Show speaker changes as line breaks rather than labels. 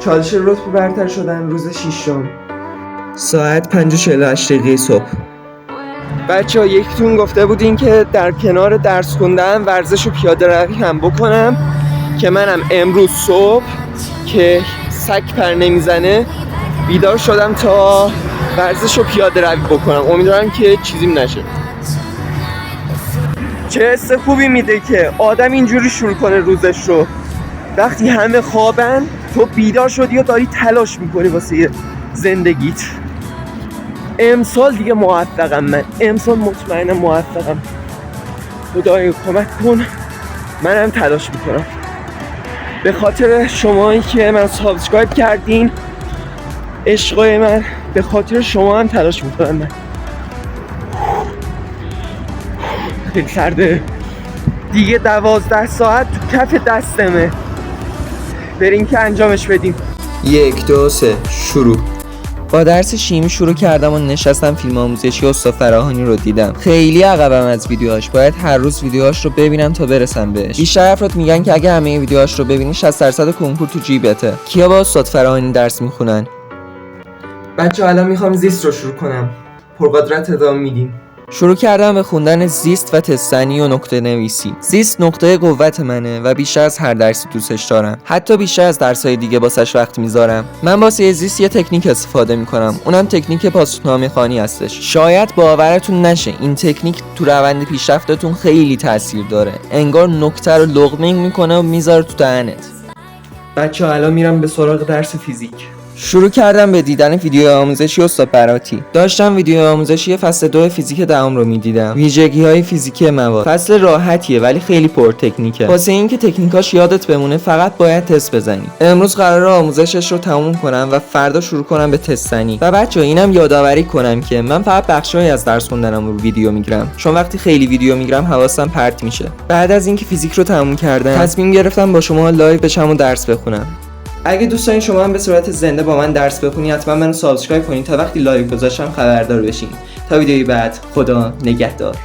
چالش رتبه برتر شدن روز 6 ساعت 5:48 صبح. بچه ها یکیتون گفته بودین که در کنار درس خوندن ورزش و پیاده روی هم بکنم که منم امروز صبح که سگ پر نمیزنه بیدار شدم تا ورزش و پیاده روی بکنم. امیدوارم که چیزیم نشه. چه حس خوبی میده که آدم اینجوری شروع کنه روزش رو. وقتی همه خوابن تو بیدار شدی و داری تلاش میکنی واسه زندگیت. امسال دیگه موفقم. من امسال مطمئنم موفقم. خدایا کمک کن. منم تلاش میکنم. به خاطر شمایی که من سابسکرایب کردین، عشقای من، به خاطر شما هم تلاش میکنم. من خیلی سرده دیگه. 12 ساعت تو کف دستمه. بریم که انجامش بدیم. 1 2 3 شروع. با درس شیمی شروع کردم و نشستم فیلم آموزشی استاد فراهانی رو دیدم. خیلی عقبم از ویدیوهاش. باید هر روز ویدیوهاش رو ببینم تا برسم بهش. بیشتر افراد میگن که اگه همه ویدیوهاش رو ببینی 60% کنکور تو جیبته. کیا با استاد فراهانی درس میخونن؟ بچه‌ها الان میخوام زیست رو شروع کنم. پرقدرت ادامه میدیم. شروع کردم به خوندن زیست و تستنی و نکته نویسی. زیست نقطه قوت منه و بیشتر از هر درسی دوستش دارم. حتی بیشتر از درس‌های دیگه واسش وقت میذارم. من واسه زیست یه تکنیک استفاده میکنم. اونم تکنیک پاسخنامه‌خوانی هستش. شاید باورتون نشه این تکنیک تو روند پیشرفتتون خیلی تاثیر داره. انگار نکته رو لقمه میکنه و میذاره تو دهنت. بچه‌ها الان میرم به سراغ درس فیزیک. شروع کردم به دیدن ویدیو آموزشی استاد براتی. داشتم ویدیو آموزشی فصل 2 فیزیک دهم رو میدیدم. ویژگی‌های فیزیکی مواد. فصل راحتیه ولی خیلی پر تکنیکه. واسه اینکه تکنیکاش یادت بمونه فقط باید تست بزنی. امروز قراره آموزشش رو تموم کنم و فردا شروع کنم به تستنی. و بچه‌ها اینم یادآوری کنم که من فقط بخشایی از درس خوندنم رو ویدیو میگیرم. چون وقتی خیلی ویدیو میگیرم حواسم پرت میشه. بعد از اینکه فیزیک رو تموم کردم تصمیم گرفتم با شما لایو بشم و درس بخونم. اگه دوست دارین شما هم به صورت زنده با من درس بخونی حتما منو سابسکرایب کنین تا وقتی لایو گذاشتم خبردار بشین. تا ویدیوی بعد، خدا نگهدار.